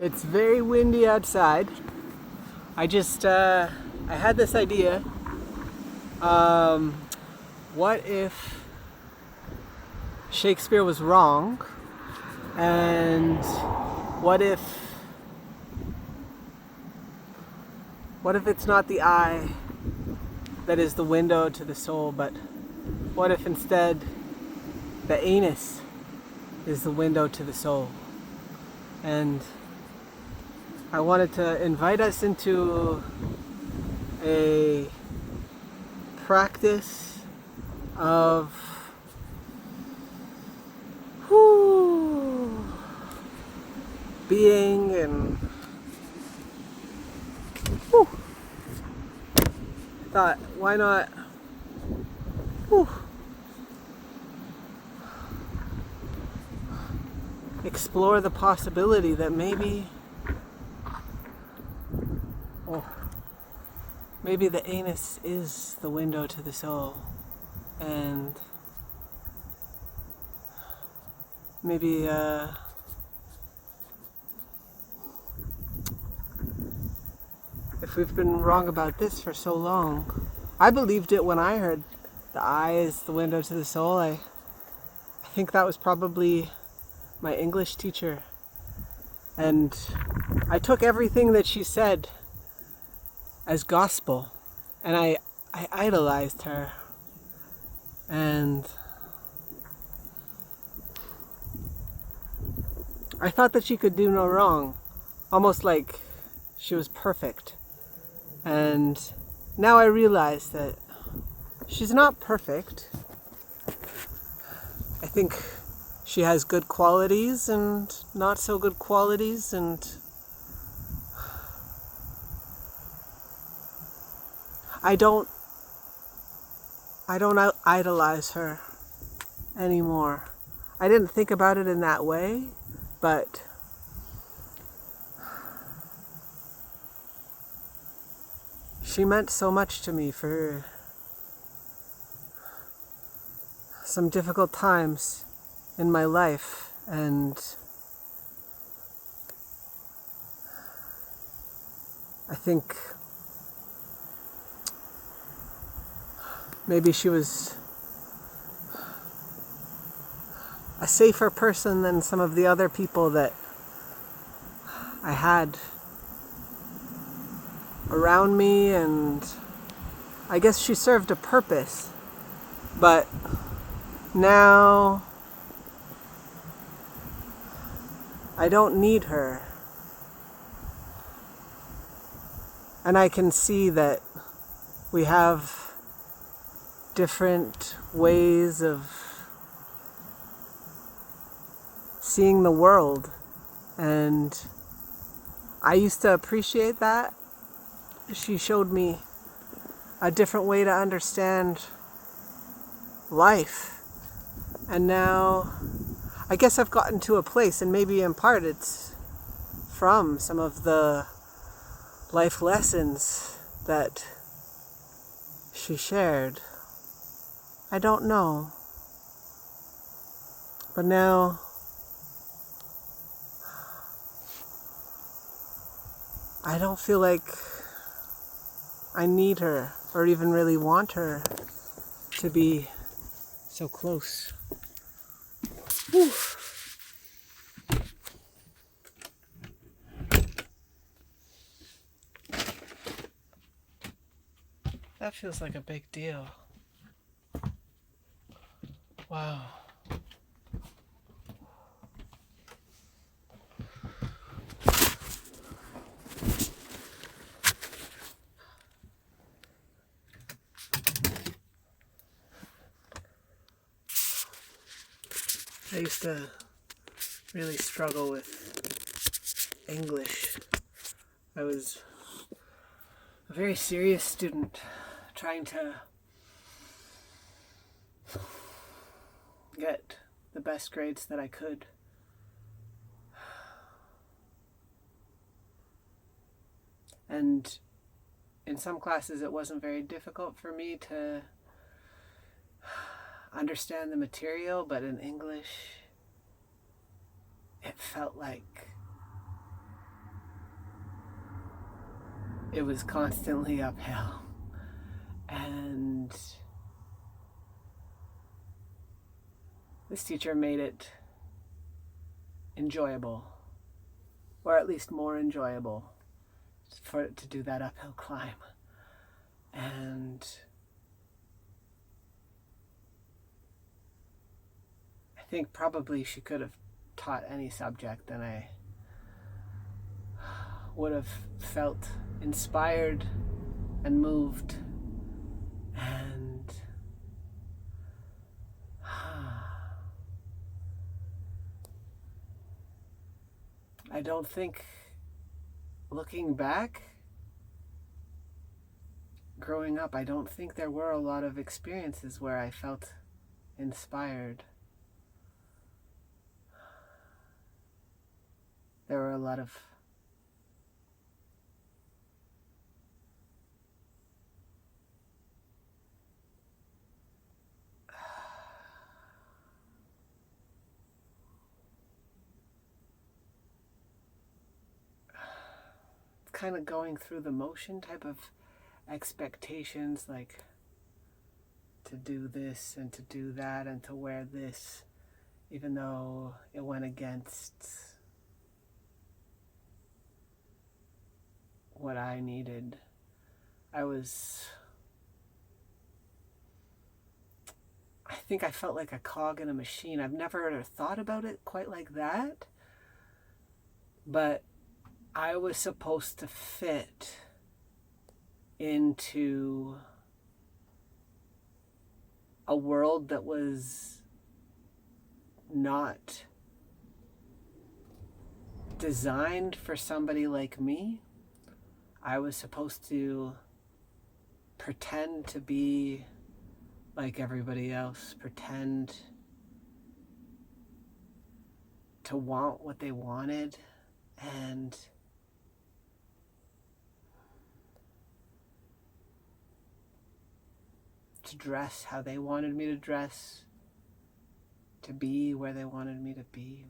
It's very windy outside. I had this idea. What if Shakespeare was wrong? And what if it's not the eye that is the window to the soul, but what if instead the anus is the window to the soul? And I wanted to invite us into a practice of being and thought, why not explore the possibility that maybe the anus is the window to the soul, and maybe if we've been wrong about this for so long. I believed it when I heard the eye is the window to the soul. I think that was probably my English teacher, and I took everything that she said as gospel, and I idolized her, and I thought that she could do no wrong, almost like she was perfect. And now I realize that she's not perfect. I think she has good qualities and not so good qualities, and I don't idolize her anymore. I didn't think about it in that way, but she meant so much to me for some difficult times in my life, and I think maybe she was a safer person than some of the other people that I had around me, and I guess she served a purpose. But now I don't need her, and I can see that we have different ways of seeing the world, and I used to appreciate that. She showed me a different way to understand life, and now I guess I've gotten to a place, and maybe in part it's from some of the life lessons that she shared. I don't know. But now I don't feel like I need her or even really want her to be so close. Whew. That feels like a big deal. Wow. I used to really struggle with English. I was a very serious student trying to get the best grades that I could. And in some classes it wasn't very difficult for me to understand the material, but in English it felt like it was constantly uphill. And this teacher made it enjoyable, or at least more enjoyable, for it to do that uphill climb. And I think probably she could have taught any subject, and I would have felt inspired and moved. And I don't think, looking back, growing up, I don't think there were a lot of experiences where I felt inspired. There were a lot of kind of going through the motion type of expectations, like to do this and to do that and to wear this, even though it went against what I needed. I think I felt like a cog in a machine. I've never thought about it quite like that, but I was supposed to fit into a world that was not designed for somebody like me. I was supposed to pretend to be like everybody else, pretend to want what they wanted, and to dress how they wanted me to dress, to be where they wanted me to be.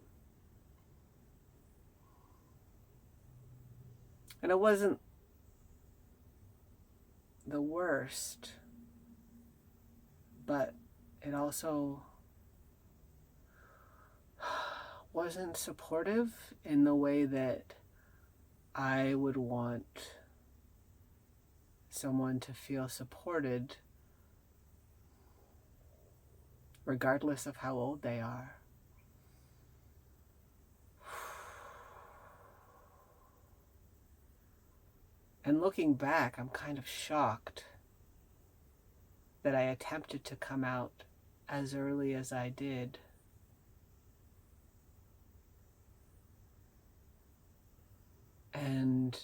And it wasn't the worst, but it also wasn't supportive in the way that I would want someone to feel supported regardless of how old they are. And looking back, I'm kind of shocked that I attempted to come out as early as I did. And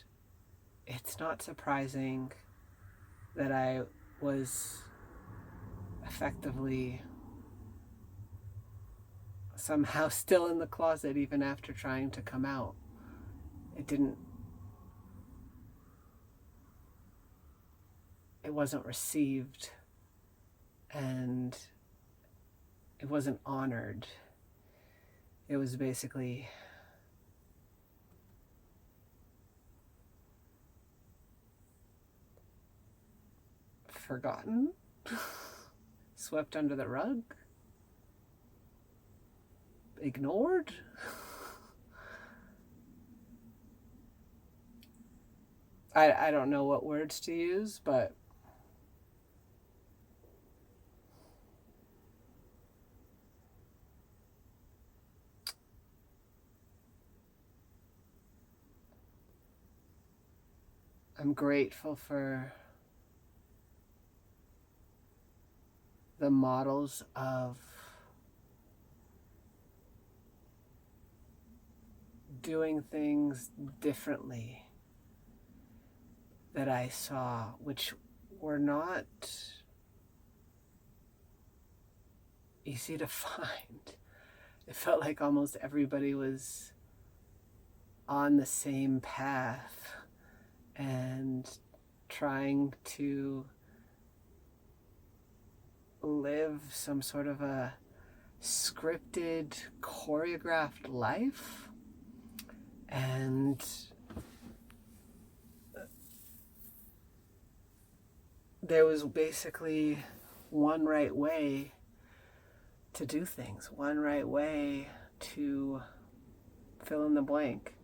it's not surprising that I was effectively somehow still in the closet even after trying to come out. It wasn't received, and it wasn't honored. It was basically forgotten, swept under the rug, ignored. I don't know what words to use, but I'm grateful for the models of doing things differently that I saw, which were not easy to find. It felt like almost everybody was on the same path and trying to live some sort of a scripted, choreographed life. And there was basically one right way to do things, one right way to fill in the blank.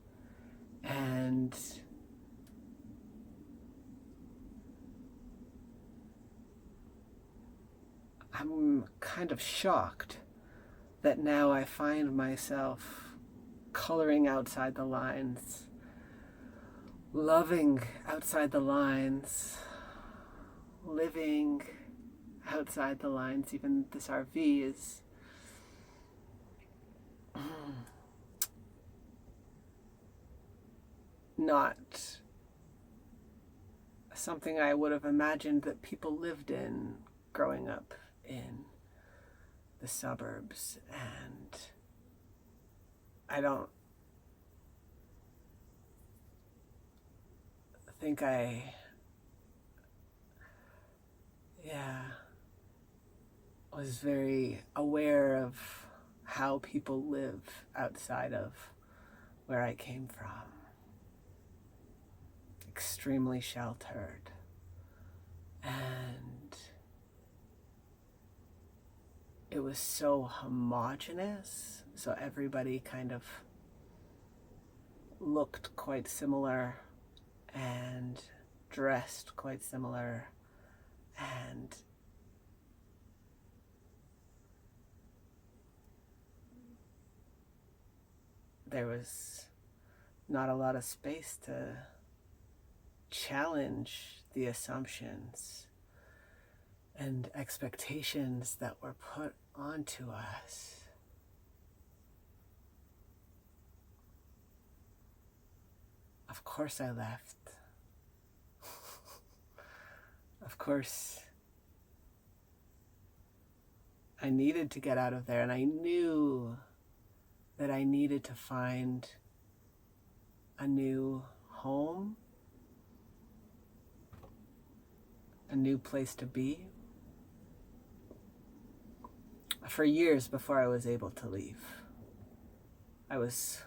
And I'm kind of shocked that now I find myself coloring outside the lines, loving outside the lines, living outside the lines. Even this RV is not something I would have imagined that people lived in growing up in the suburbs. And I don't think was very aware of how people live outside of where I came from. Extremely sheltered. And it was so homogeneous, so everybody kind of looked quite similar and dressed quite similar, and there was not a lot of space to challenge the assumptions and expectations that were put onto us. Of course I left. Of course I needed to get out of there, and I knew that I needed to find a new home, a new place to be, for years before I was able to leave. I was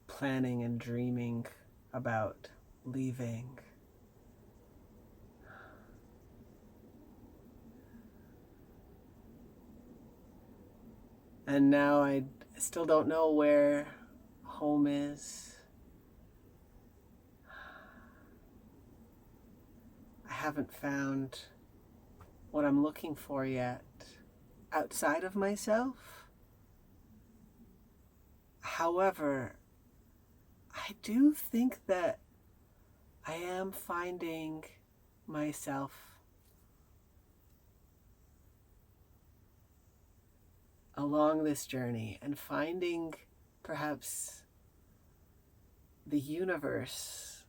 planning and dreaming about leaving. And now I still don't know where home is. I haven't found what I'm looking for yet outside of myself. However, I do think that I am finding myself along this journey and finding perhaps the universe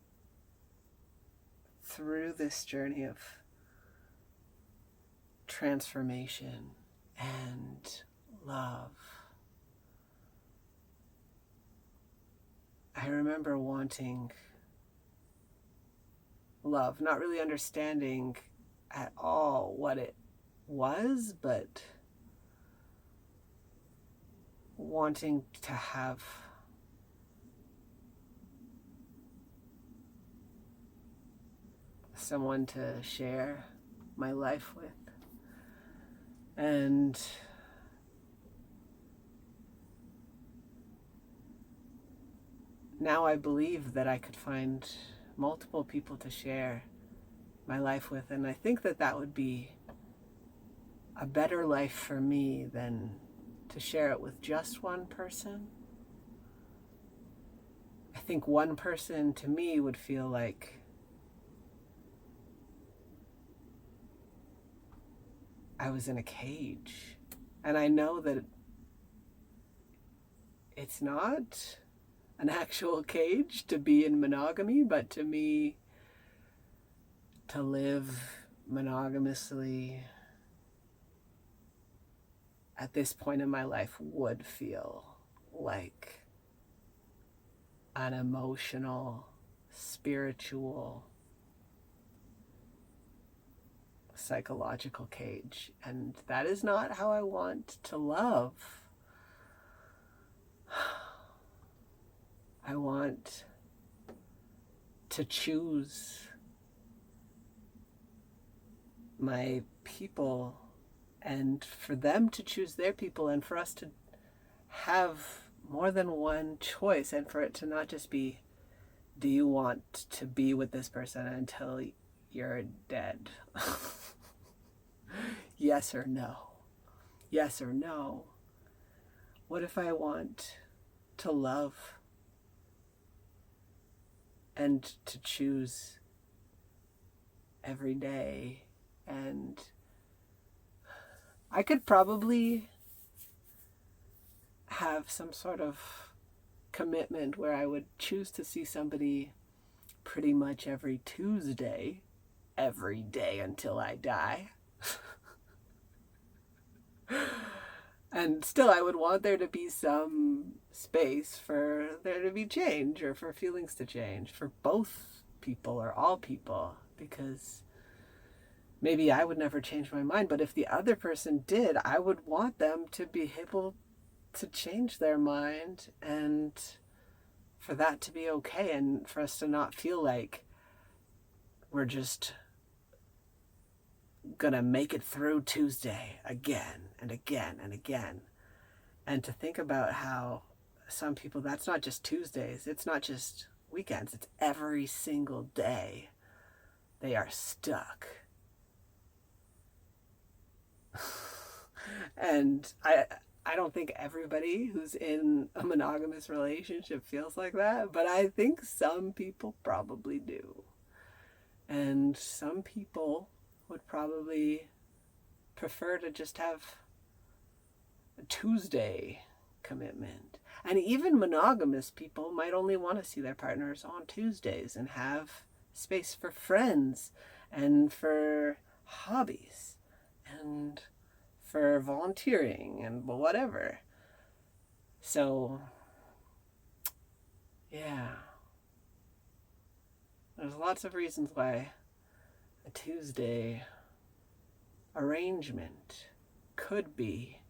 through this journey of transformation and love. I remember wanting love, not really understanding at all what it was, but wanting to have someone to share my life with. And now I believe that I could find multiple people to share my life with, and I think that that would be a better life for me than to share it with just one person. I think one person to me would feel like I was in a cage. And I know that it's not an actual cage to be in monogamy, but to me, to live monogamously at this point in my life would feel like an emotional, spiritual, psychological cage. And that is not how I want to love. I want to choose my people and for them to choose their people and for us to have more than one choice and for it to not just be, do you want to be with this person until you're dead? Yes or no? Yes or no? What if I want to love and to choose every day? And I could probably have some sort of commitment where I would choose to see somebody pretty much every Tuesday, every day until I die. And still, I would want there to be some space for there to be change or for feelings to change for both people or all people, because maybe I would never change my mind, but if the other person did, I would want them to be able to change their mind and for that to be okay and for us to not feel like we're just gonna make it through Tuesday again and again and again. And to think about how some people, that's not just Tuesdays, it's not just weekends, it's every single day they are stuck. And I don't think everybody who's in a monogamous relationship feels like that, but I think some people probably do. And some people would probably prefer to just have a Tuesday commitment. And even monogamous people might only want to see their partners on Tuesdays and have space for friends and for hobbies and for volunteering and whatever. So, yeah. There's lots of reasons why a Tuesday arrangement could be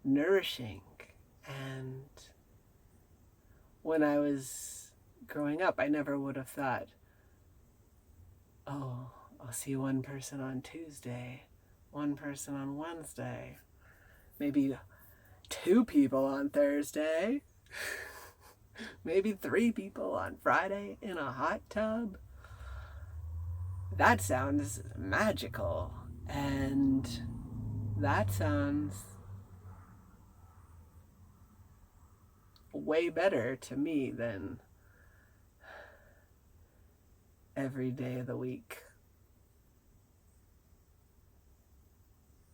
nourishing. And when I was growing up, I never would have thought, oh, I'll see one person on Tuesday, one person on Wednesday, maybe 2 people on Thursday, maybe 3 people on Friday in a hot tub. That sounds magical, and that sounds way better to me than every day of the week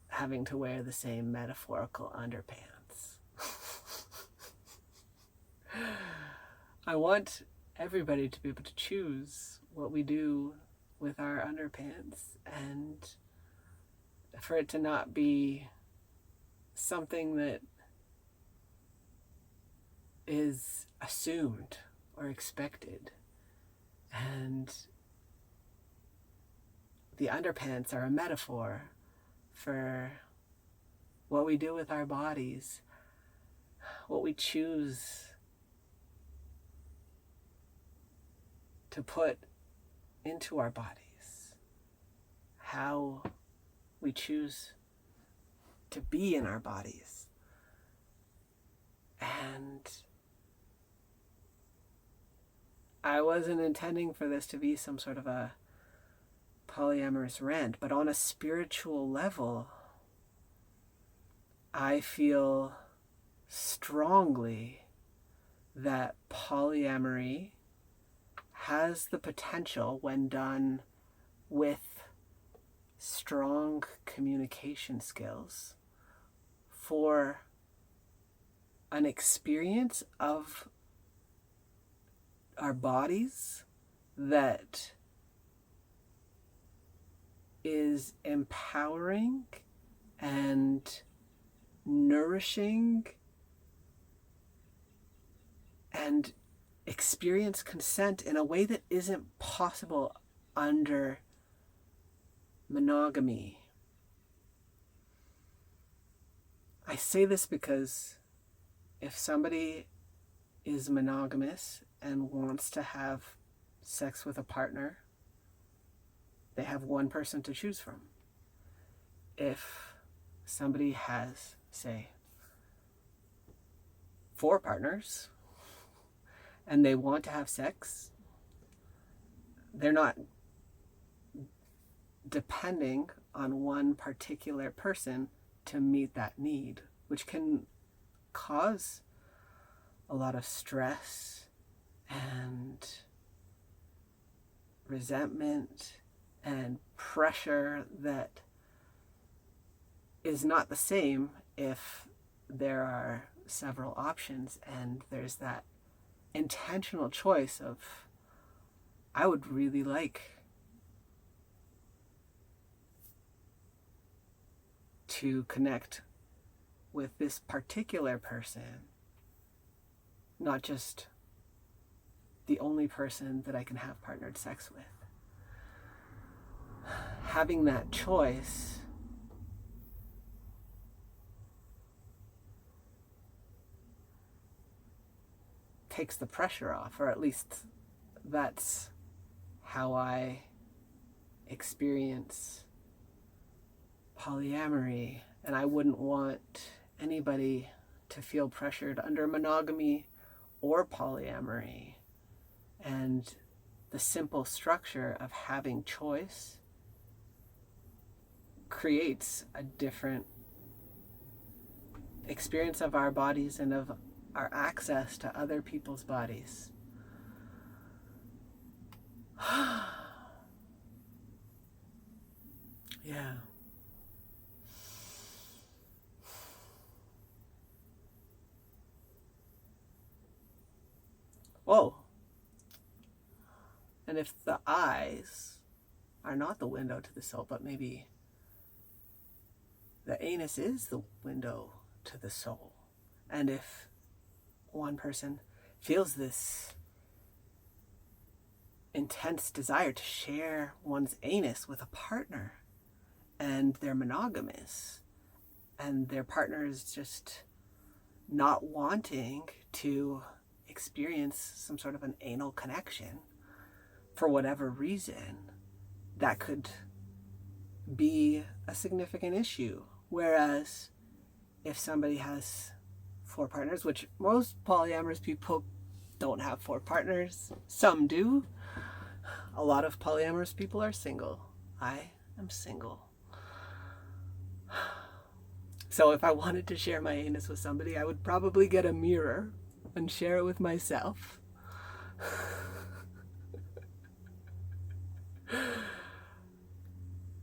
having to wear the same metaphorical underpants. I want everybody to be able to choose what we do with our underpants and for it to not be something that is assumed or expected. And the underpants are a metaphor for what we do with our bodies, what we choose to put into our bodies, how we choose to be in our bodies. And I wasn't intending for this to be some sort of a polyamorous rant, but on a spiritual level, I feel strongly that polyamory has the potential, when done with strong communication skills, for an experience of our bodies that is empowering and nourishing and experience consent in a way that isn't possible under monogamy. I say this because if somebody is monogamous and wants to have sex with a partner they have one person to choose from. If somebody has, say, 4 partners and they want to have sex, they're not depending on one particular person to meet that need, which can cause a lot of stress and resentment and pressure that is not the same if there are several options and there's that intentional choice of, I would really like to connect with this particular person, not just the only person that I can have partnered sex with. Having that choice takes the pressure off, or at least that's how I experience polyamory, and I wouldn't want anybody to feel pressured under monogamy or polyamory. And the simple structure of having choice creates a different experience of our bodies and of our access to other people's bodies. Yeah. Whoa. And if the eyes are not the window to the soul, but maybe the anus is the window to the soul, and if one person feels this intense desire to share one's anus with a partner, and they're monogamous, and their partner is just not wanting to experience some sort of an anal connection for whatever reason, that could be a significant issue. Whereas if somebody has 4 partners, which most polyamorous people don't have 4 partners, some do. A lot of polyamorous people are single. I am single. So if I wanted to share my anus with somebody, I would probably get a mirror and share it with myself.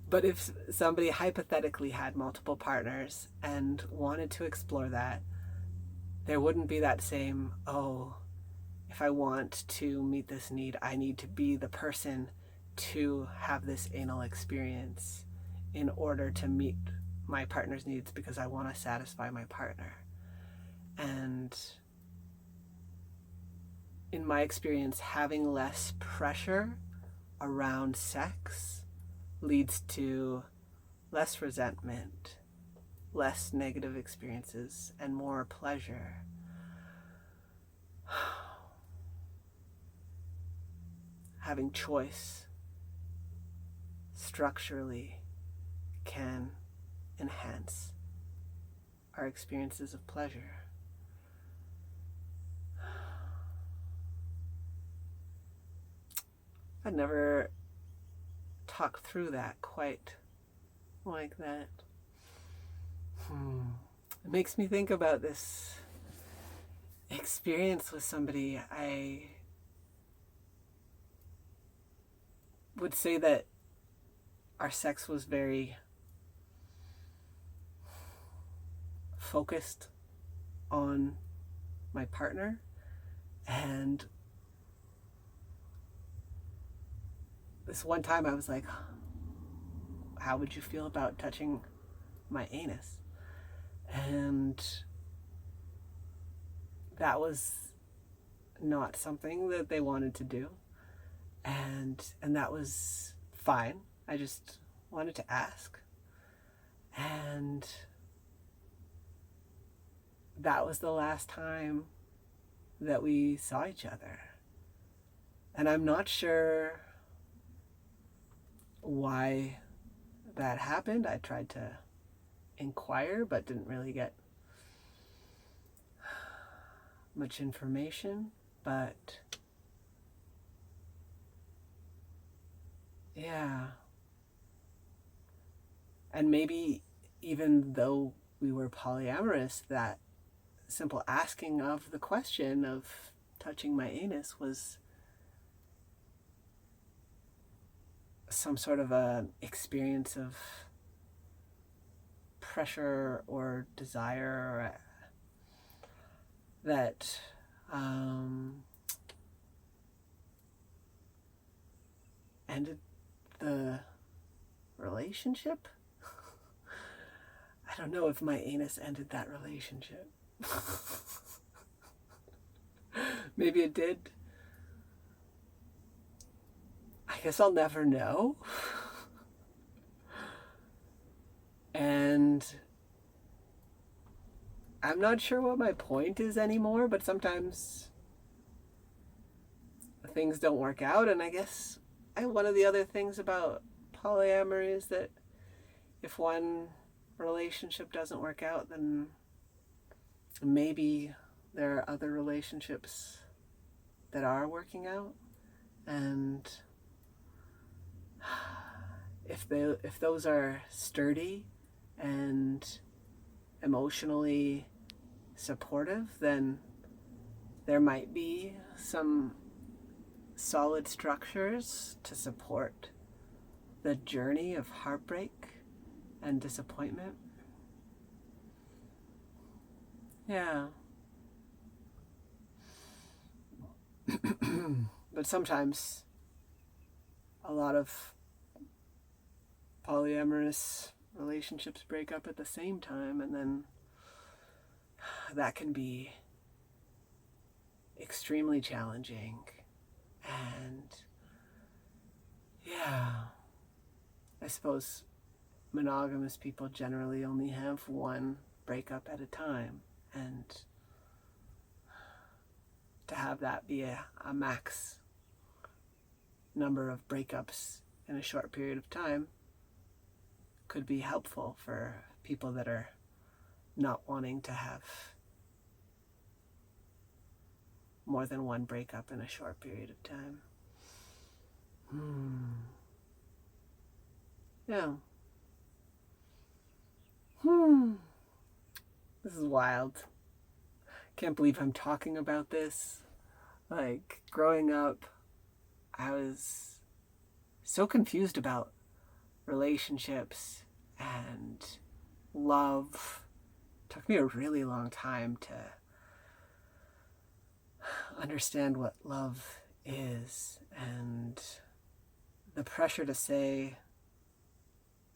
But if somebody hypothetically had multiple partners and wanted to explore that, there wouldn't be that same, oh, if I want to meet this need, I need to be the person to have this anal experience in order to meet my partner's needs because I want to satisfy my partner. And in my experience, having less pressure around sex leads to less resentment, less negative experiences, and more pleasure. Having choice structurally can enhance our experiences of pleasure. I'd never talked through that quite like that. It makes me think about this experience with somebody. I would say that our sex was very focused on my partner, and this one time I was like, how would you feel about touching my anus? And that was not something that they wanted to do. And that was fine. I just wanted to ask. And that was the last time that we saw each other. And I'm not sure why that happened. I tried to inquire, but didn't really get much information. But yeah. And maybe even though we were polyamorous, that simple asking of the question of touching my anus was some sort of an experience of pressure or desire that ended the relationship. I don't know if my anus ended that relationship. Maybe it did. I guess I'll never know. And I'm not sure what my point is anymore, but sometimes things don't work out. And I guess one of the other things about polyamory is that if one relationship doesn't work out, then maybe there are other relationships that are working out. And if those are sturdy and emotionally supportive, then there might be some solid structures to support the journey of heartbreak and disappointment. Yeah. But sometimes a lot of polyamorous relationships break up at the same time, and then that can be extremely challenging. And yeah, I suppose monogamous people generally only have one breakup at a time, and to have that be a max number of breakups in a short period of time could be helpful for people that are not wanting to have more than one breakup in a short period of time. Yeah. This is wild. Can't believe I'm talking about this. Like, growing up, I was so confused about relationships and love. It took me a really long time to understand what love is, and the pressure to say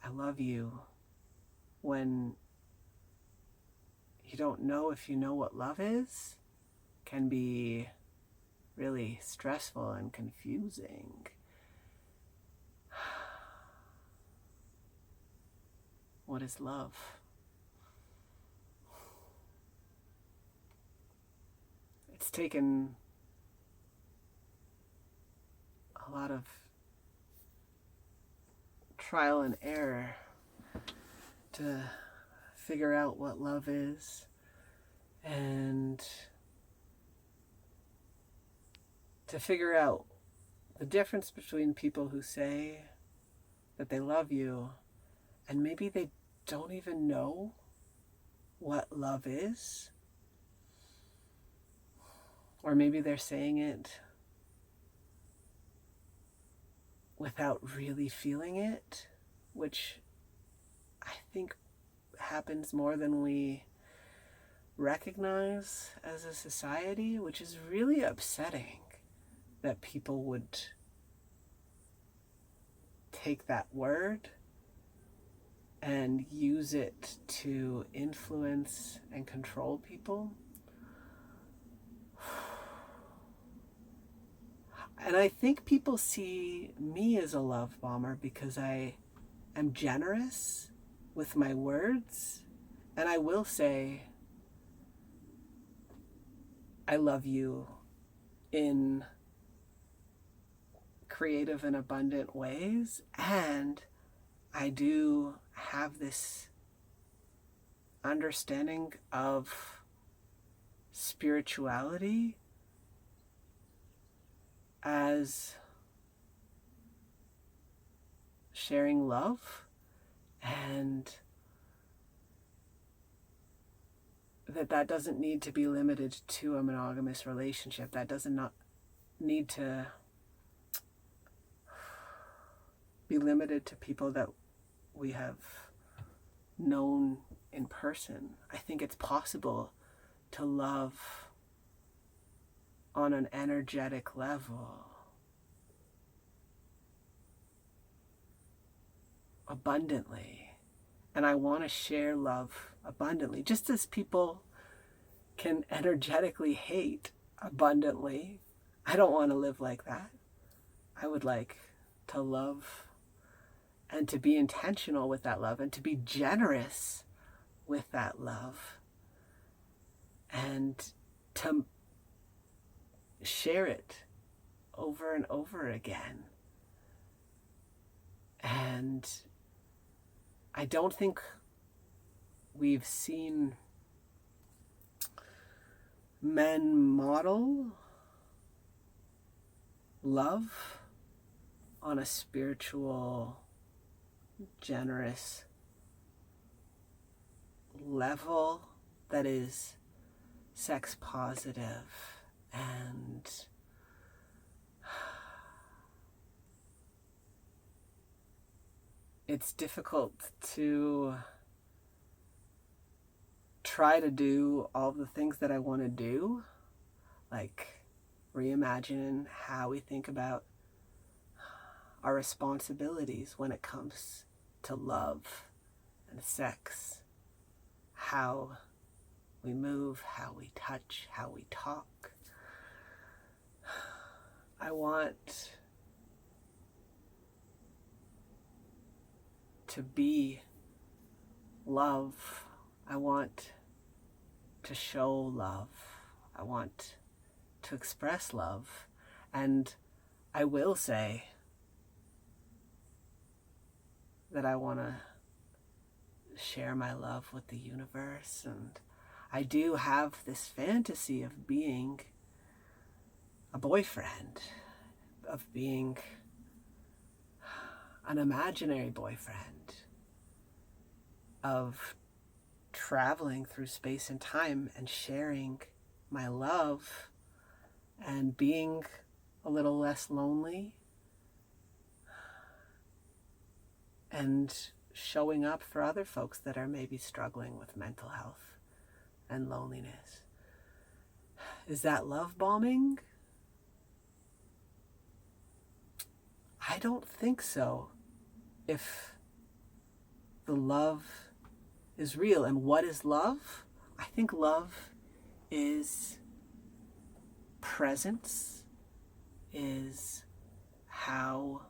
I love you when you don't know if you know what love is can be really stressful and confusing. What is love? It's taken a lot of trial and error to figure out what love is, and to figure out the difference between people who say that they love you and maybe they don't even know what love is, or maybe they're saying it without really feeling it, which I think happens more than we recognize as a society, which is really upsetting that people would take that word and use it to influence and control people. And I think people see me as a love bomber because I am generous with my words, and I will say I love you in creative and abundant ways, and I do have this understanding of spirituality as sharing love, and that doesn't need to be limited to a monogamous relationship. That does not need to be limited to people that we have known in person. I think it's possible to love on an energetic level, abundantly. And I want to share love abundantly, just as people can energetically hate abundantly. I don't want to live like that. I would like to love and to be intentional with that love and to be generous with that love and to share it over and over again. And I don't think we've seen men model love on a spiritual, generous level that is sex positive, and it's difficult to try to do all the things that I want to do, like reimagine how we think about our responsibilities when it comes to love and sex, how we move, how we touch, how we talk. I want to be love. I want to show love. I want to express love. And I will say that I want to share my love with the universe, and I do have this fantasy of being a boyfriend, of being an imaginary boyfriend, of traveling through space and time and sharing my love and being a little less lonely and showing up for other folks that are maybe struggling with mental health and loneliness. Is that love bombing? I don't think so. If the love is real. And what is love? I think love is presence, is how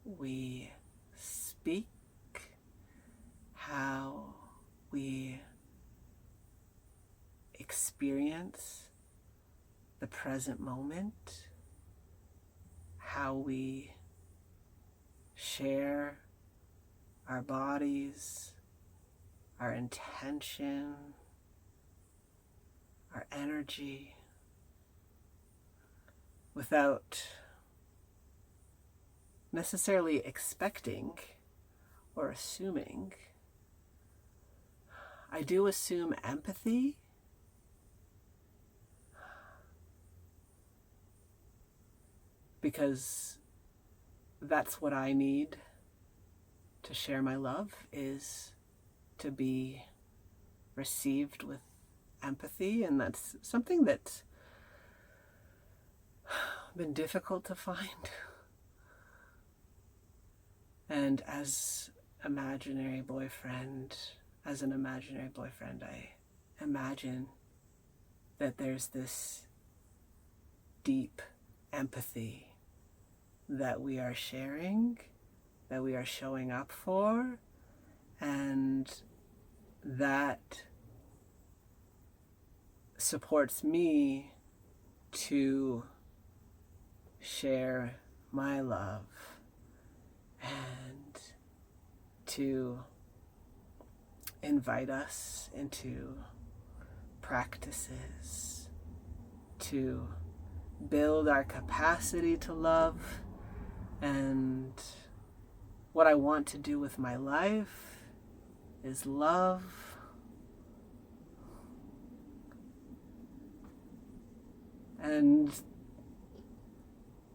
we speak, how we experience the present moment, how we share our bodies, our intention, our energy, without necessarily expecting or assuming. I do assume empathy, because that's what I need to share my love, is to be received with empathy, and that's something that's been difficult to find. And as an imaginary boyfriend, I imagine that there's this deep empathy that we are sharing, that we are showing up for, and that supports me to share my love, and to invite us into practices to build our capacity to love. And what I want to do with my life is love. And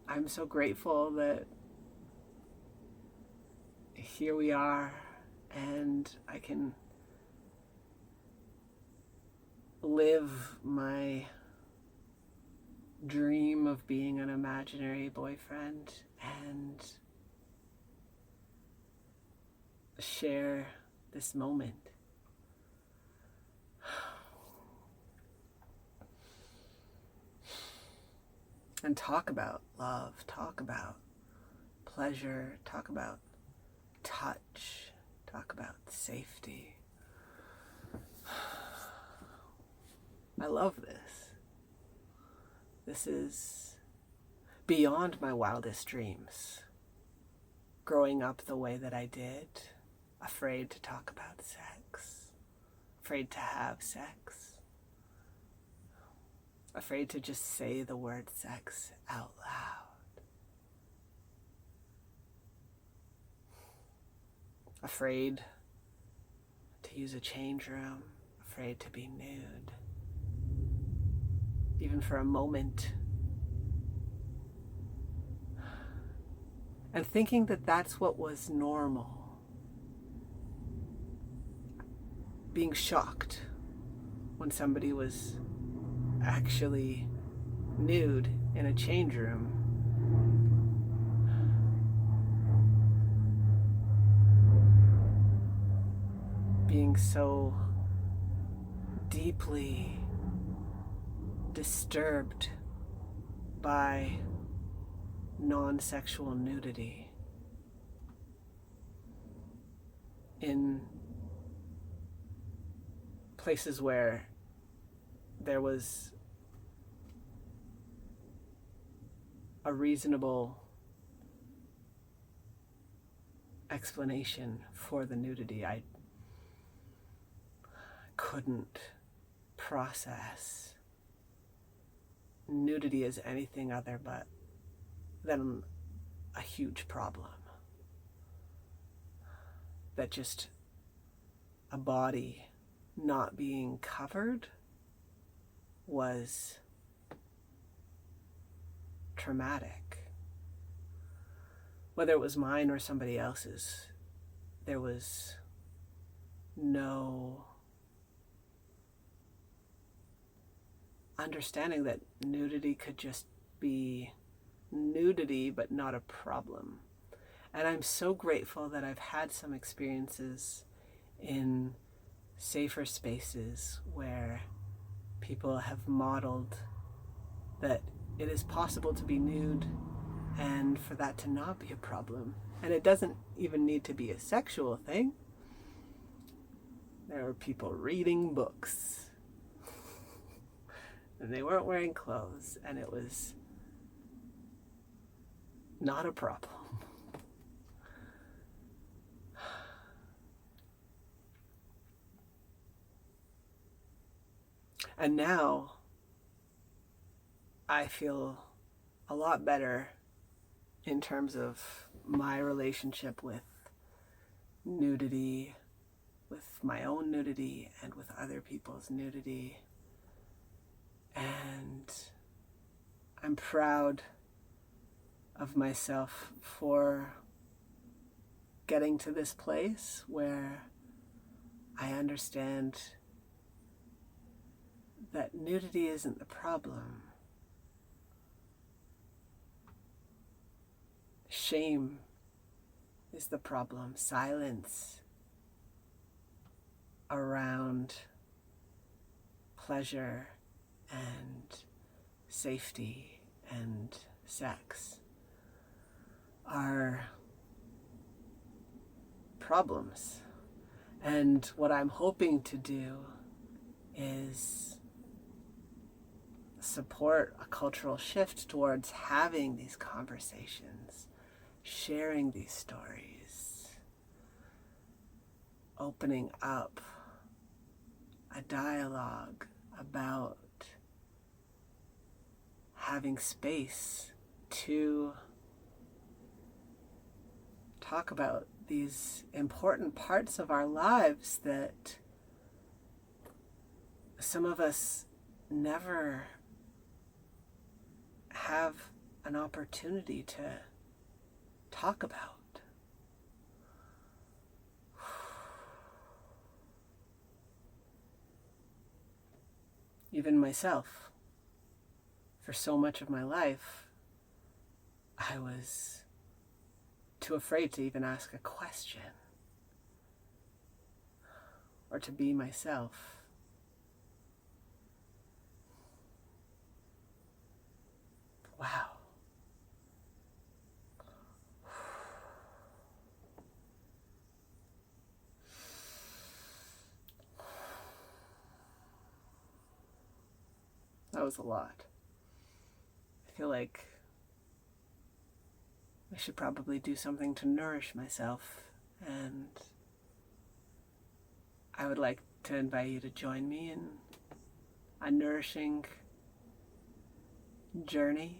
I'm so grateful that here we are, and I can live my dream of being an imaginary boyfriend and share this moment. And talk about love, talk about pleasure, talk about touch, talk about safety. I love this. This is beyond my wildest dreams. Growing up the way that I did, afraid to talk about sex, afraid to have sex, afraid to just say the word sex out loud, afraid to use a change room, afraid to be nude, even for a moment. And thinking that that's what was normal. Being shocked when somebody was actually nude in a change room. Being so deeply disturbed by non-sexual nudity in places where there was a reasonable explanation for the nudity. I couldn't process nudity as anything other but than a huge problem. That just a body not being covered was traumatic. Whether it was mine or somebody else's, there was no understanding that nudity could just be nudity, but not a problem. And I'm so grateful that I've had some experiences in safer spaces where people have modeled that it is possible to be nude and for that to not be a problem. And it doesn't even need to be a sexual thing. There were people reading books and they weren't wearing clothes, and it was not a problem. And now I feel a lot better in terms of my relationship with nudity, with my own nudity, and with other people's nudity. And I'm proud of myself for getting to this place where I understand that nudity isn't the problem. Shame is the problem. Silence around pleasure and safety and sex are problems. And what I'm hoping to do is support a cultural shift towards having these conversations, sharing these stories, opening up a dialogue about having space to talk about these important parts of our lives that some of us never have an opportunity to talk about. Even myself, for so much of my life, I was too afraid to even ask a question or to be myself. Wow. That was a lot. I feel like I should probably do something to nourish myself, and I would like to invite you to join me in a nourishing journey